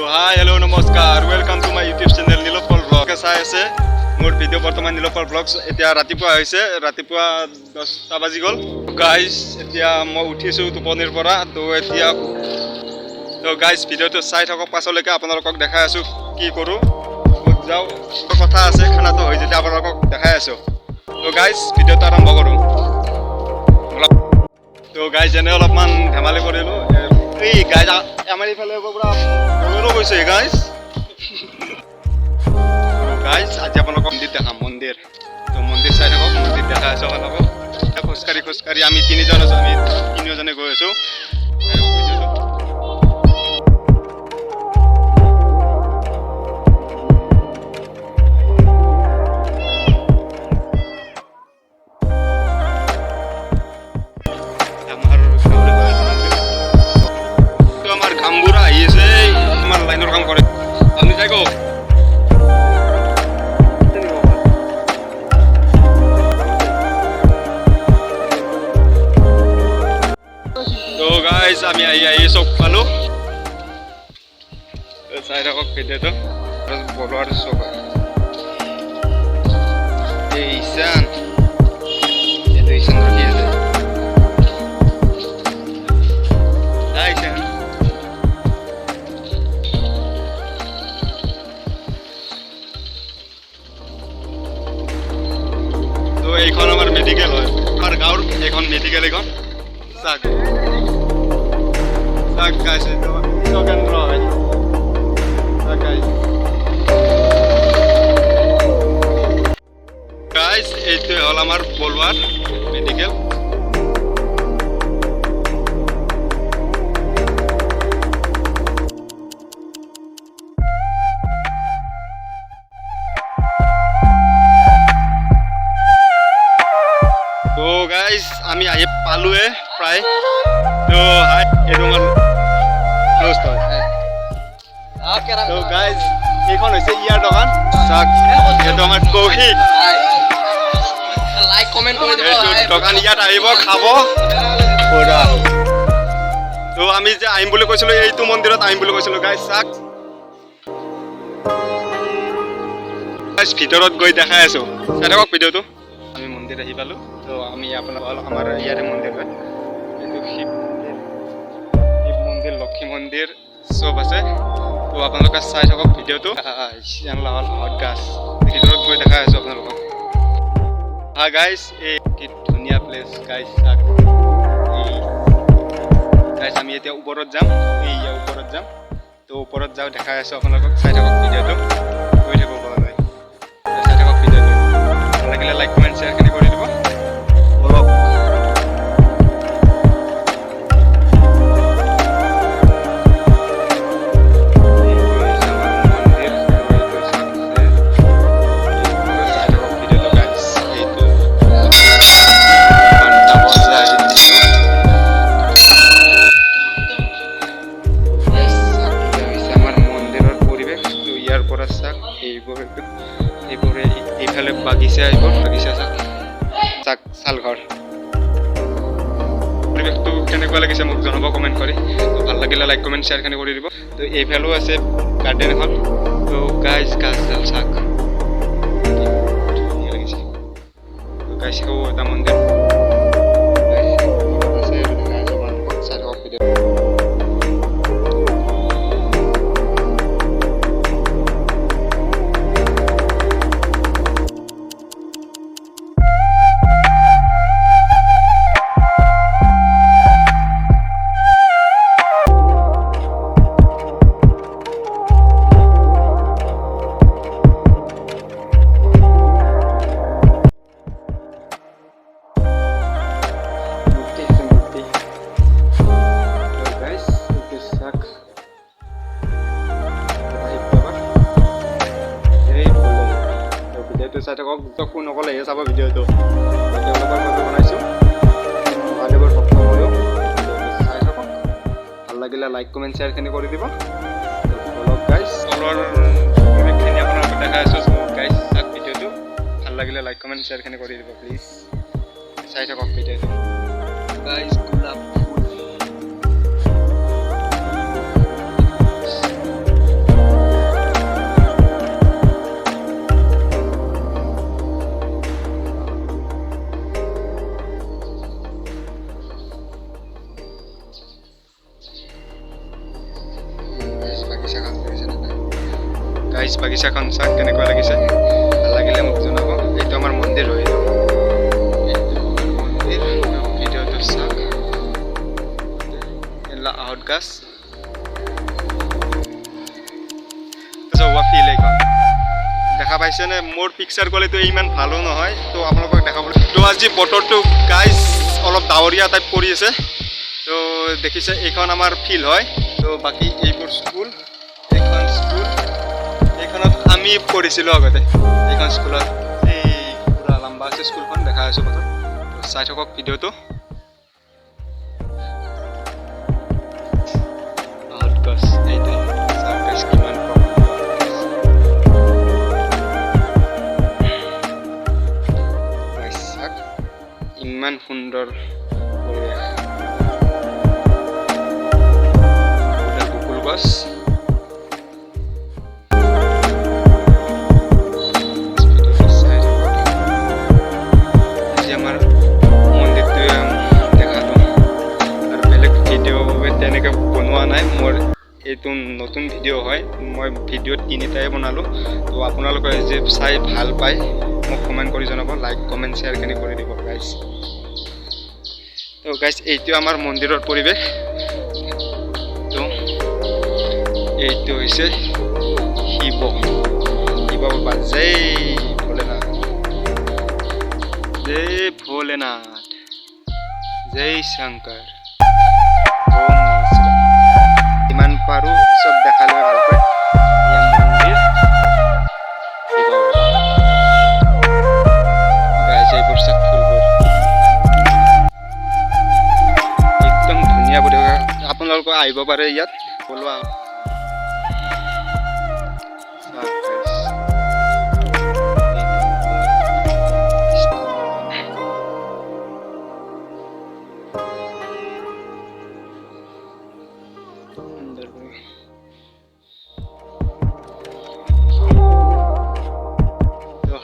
Hi hello' নমস্কাৰ welcome to my YouTube channel Nilotpal blog চাই আছে মোৰ ভিডিঅ' বৰ্তমান নীলোৎপল ব্লগছ এতিয়া ৰাতিপুৱা হৈছে ৰাতিপুৱা 10টা বাজি গ'ল গাইজ এতিয়া মই উঠিছোঁ টোপনিৰ পৰা তো এতিয়া গাইজ ভিডিঅ'টো চাই থাকক পাছলৈকে আপোনালোকক দেখাই আছোঁ কি কৰোঁ ক'ত যাওঁ কথা আছে খানাটো হৈ যেতিয়া আপোনালোকক দেখাই আছোঁ তো গাইজ ভিডিঅ'টো আৰম্ভ কৰোঁ তো গাইজ এনে অলপমান ধেমালি কৰিলোঁ এই গাইজ আমাৰ এইফালে পুৰা বলেৰো গৈছে গাইজ গাইজ আজি আপোনালোকক মন্দিৰ দেখাম মন্দিৰ তো মন্দিৰ চাই থাকক মন্দিৰ দেখাই আছোঁ আপোনালোকক খোজকাঢ়ি আমি তিনিজন আছোঁ আমি তিনিওজনে গৈ আছোঁ কামবোৰা আহি আছে আমাৰ লাইনৰ কাম কৰে আপুনি যাই গো তো গাইজ আমি আহি চব পালোঁ চাই থাকক ভিডিঅ'টো বলোৱাৰ চব এই ঈশান এইটো ঈশান ৰখি আছে এইখন আমাৰ মেডিকেল হয় আমাৰ গাঁৱৰ এইখন মেডিকেল এইখন চাক গাইজ এইটো কেন্দ্ৰ হয় গাইজ এইটো হ'ল আমাৰ বলৱাৰ মেডিকেল তো গাইজ আমি আহি পালোৱে প্ৰায় তো হাই এইটো আমাৰ ক্ল'জ হয় তো গাইজ এইখন হৈছে ইয়াৰ দোকান চাওক এইটো আমাৰ কৌশিক দোকান ইয়াত আহিব খাব পুৰা তো আমি যে আহিম বুলি কৈছিলোঁ এইটো মন্দিৰত আহিম বুলি কৈছিলোঁ গাইজ চাওক গাইজ ভিতৰত গৈ দেখাই আছোঁ চাই থাকক ভিডিঅ'টো আমি মন্দিৰ আহি পালোঁ তো আমি আপোনাৰ আমাৰ ইয়াতে মন্দিৰ হয় এইটো শিৱ মন্দিৰ লক্ষী মন্দিৰ চব আছে তো আপোনালোকে চাই থাকক ভিডিঅ'টো হট গাছ ভিতৰত গৈ দেখাই আছোঁ আপোনালোকক গাইজ এই কি ধুনীয়া প্লেচ গাইজ চাওক গাইজ আমি এতিয়া ওপৰত যাম এইয়া ওপৰত যাম তো ওপৰত যাওঁ দেখাই আছোঁ আপোনালোকক চাই থাকক ভিডিঅ'টো গৈ থাকোঁ ওপৰলৈ চাই থাকক ভিডিঅ'টো ভাল লাগিলে লাইক কমেণ্ট শ্বেয়াৰখিনি কৰি দিব বলক এইফালে বাগিচা আহিব বাগিচা চাক চালঘৰ পৰিৱেশটো কেনেকুৱা লাগিছে মোক জনাব কমেণ্ট কৰি তো ভাল লাগিলে লাইক কমেণ্ট শ্বেয়াৰখিনি কৰি দিব তো এইফালেও আছে গাৰ্ডেন এখন তো গাইজ গাছডাল চাক ধুনীয়া লাগিছে তো গাইজ সেও এটা মন্দিৰ চাই থাকক চকু নকলেহে চাব ভিডিঅ'টো তেওঁলোকৰ বাবে বনাইছোঁ মহাদেৱৰ ভক্ত ময়ো চাই থাকক ভাল লাগিলে লাইক কমেণ্ট শ্বেয়াৰখিনি কৰি দিব বলক গাইজ তলৰ পৰিৱেশখিনি আপোনালোকক দেখাই আছোঁ গাইজ চাওক ভিডিঅ'টো ভাল লাগিলে লাইক কমেণ্ট শ্বেয়াৰখিনি কৰি দিব প্লিজ চাই থাকক ভিডিঅ'টো গাইজ গোলাপ ফুল গাইজ বাগিচাখন চাওক কেনেকুৱা লাগিছে, ভাল লাগিলে মোক জনাব। এইটো আমাৰ মন্দিৰ হয়, ভিডিঅ'টো চাওক। এলা আউট গাছ ফিল এইখন দেখা পাইছেনে? মোৰ পিকচাৰ কোৱালিটি ইমান ভালো নহয়, তো আপোনালোকক দেখাবলৈ। তো আজি বতৰটো গাইজ অলপ ডাৱৰীয়া টাইপ কৰি আছে। তো দেখিছে এইখন আমাৰ ফিল্ড হয়। তো বাকী এইবোৰ স্কুল, এইখন স্কুল, এইখনত আমি পঢ়িছিলোঁ আগতে। এইখন স্কুলত এই পুৰা লম্বা আছে স্কুলখন, দেখা আছোঁ কথা। তো চাই থাকক ভিডিঅ'টো। এইটো কিমান ইমান সুন্দৰ পৰিৱেশ। বকুল গছ, আজি আমাৰ মন্দিৰটোৱে দেখালোঁ আৰু বেলেগ ভিডিঅ' তেনেকৈ বনোৱা নাই। মোৰ এইটো নতুন ভিডিঅ' হয়, মই ভিডিঅ' তিনিটাই বনালোঁ। তো আপোনালোকে যে চাই ভাল পায় মোক কমেণ্ট কৰি জনাব, লাইক কমেণ্ট শ্বেয়াৰখিনি কৰি দিব গাইজ। তো গাইজ এইটো আমাৰ মন্দিৰৰ পৰিৱেশ। তো এইটো হৈছে শিৱ বাবা, জয় ভোলেনাথ, জয় ভোলেনাথ, জয় শংকৰ, ওম নমস্কাৰ। যিমান পাৰোঁ চব দেখালে ভালকৈ। এয়া মন্দিৰ শিৱ বাবা। গাইজ এইবোৰ চাওক ফুলবোৰ একদম ধুনীয়া পৰিৱেশ। আপোনালোকে আহিব পাৰে ইয়াত ওলোৱা।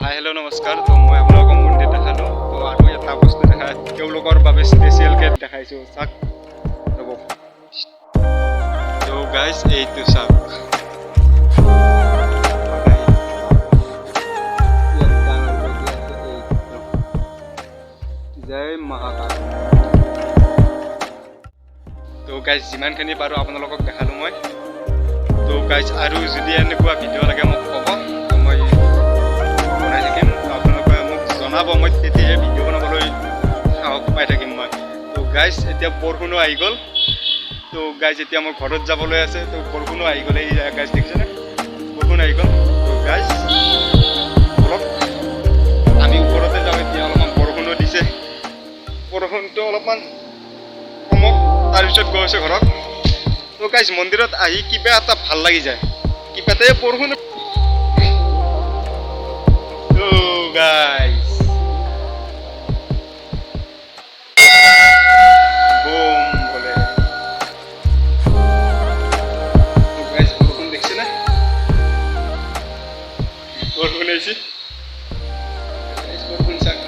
হাই হেল্ল' নমস্কাৰ। তো মই আপোনালোকক মন্দিৰ দেখালোঁ। তো আৰু এটা বস্তু দেখা তেওঁলোকৰ বাবে স্পেচিয়েলকৈ দেখাইছোঁ, চাওক ৰ'ব। তো গাইজ এইটো চাওক, জয় মহাকাল। তো গাইজ যিমানখিনি পাৰোঁ আপোনালোকক দেখালোঁ মই। তো গাইজ আৰু যদি এনেকুৱা ভিডিঅ' লাগে মোক ক'ব, মই বনাই থাকিম। আপোনালোকে মোক জনাব, মই তেতিয়াহে ভিডিঅ' বনাবলৈ সাহস পাই থাকিম মই। তো গাইজ এতিয়া বৰষুণো আহি গ'ল। তো গাইজ এতিয়া মোৰ ঘৰত যাবলৈ আছে। তো বৰষুণো আহি গ'ল, এই গাইজ দেখিছেনে বৰষুণ আহি গ'ল। তো গাইজ অলপ আমি ওপৰতে যাওঁ এতিয়া। অলপমান বৰষুণো দিছে, বৰষুণটো অলপমান কমক, তাৰপিছত গৈছে ঘৰত। তো গাইজ মন্দিৰত আহি কিবা এটা ভাল লাগি যায়, কিবাতে বৰষুণ। তো গাইজ বুম বলে। তো গাইজ বৰষুণ দেখিছেনে? বৰষুণ আহিছে, বৰষুণ চাওক।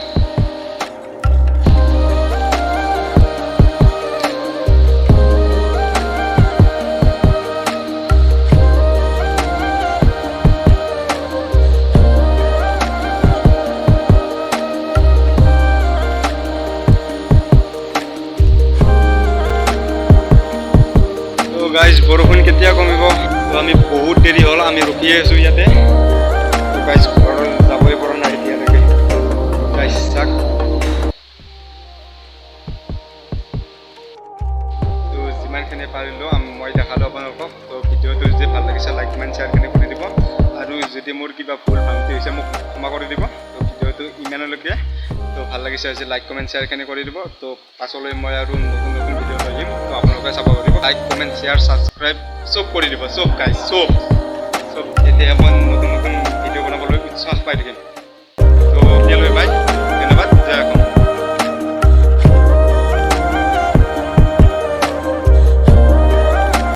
গাইজ বৰষুণ কেতিয়া কমিব? তো আমি বহুত দেৰি হ'ল, আমি ৰখি আছোঁ ইয়াতে। তো গাইজ ঘৰত যাবই পৰা নাই এতিয়ালৈকে। গাইজ চাওক। তো যিমানখিনি পাৰিলোঁ মই দেখালোঁ আপোনালোকক। তো ভিডিঅ'টো যদি ভাল লাগিছে লাইক কমেণ্ট শ্বেয়াৰখিনি কৰি দিব, আৰু যদি মোৰ কিবা ভুল ভ্ৰান্তি হৈছে মোক ক্ষমা কৰি দিব। তো ভিডিঅ'টো ইমানলৈকে। তো ভাল লাগিছে আজি লাইক কমেণ্ট শ্বেয়াৰখিনি কৰি দিব। তো পাছলৈ মই আৰু নতুন নতুন ভিডিঅ' লৈ আহিম। তো আপোনালোকে চাব পাৰিব। লাইক কমেণ্ট শ্বেয়াৰ ছাবস্ক্ৰাইব চব কৰি দিব, চব গাইজ, চব তেতিয়া মই নতুন নতুন ভিডিঅ' বনাবলৈ উৎসাহ পাই থাকিম। তো এতিয়ালৈ বাই।